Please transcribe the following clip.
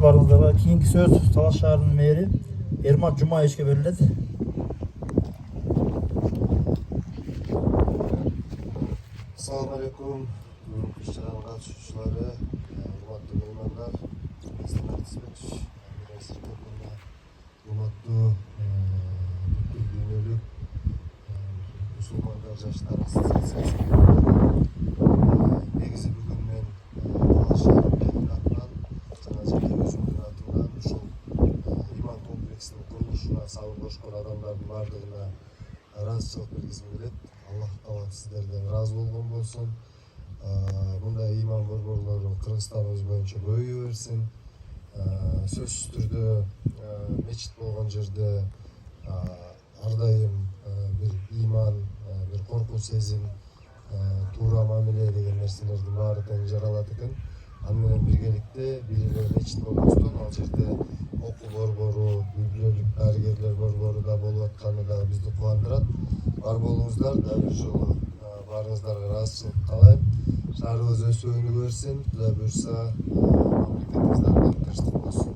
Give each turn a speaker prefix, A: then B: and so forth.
A: баарыңыздарга. Кийинки сөз Талас шаарынын мэри Эрмат Жумаевичке берилет.
B: Assalamu alaikum. Бүгүнкү иш-чаранын катышуучулары, урматтуу меймандар, Эстин Артисбекович, урматтуу бүткүл дүйнөлүк мусулмандар жаштар ассоциациясы. Негизи бүгүн мен Талас шаарынын атынан жана жеке өзүмдүн атымдан ушул иман комплексинин курулушуна салым кошкон адамдардын баардыгына ыраазычылык билгизим келет. Аллах Таала сиздерден ыраазы болгон болсун. Мындай иман борборлору Кыргызстаныбыз боюнча көбөйө берсин. Сөзсүз түрдө мечит болгон жерде ар дайым бир иман, бир коркуу сезим, туура мамиле деген нерселердин баары тең жаралат экен. Аны менен биргеликте бир эле мечит болбостон ал жерде окуу борбору, үй-бүлөлүк дарыгерлер борбору да болуп атканы да бизди кубандырат. Бар болуңуздар, дагы бир жолу баарыңыздарга ыраазычылык каалайм. Шаарыбыз өсүп өнүгө берсин. Кудай буюрса, мамлекетибиз дагы тынчтык болсун.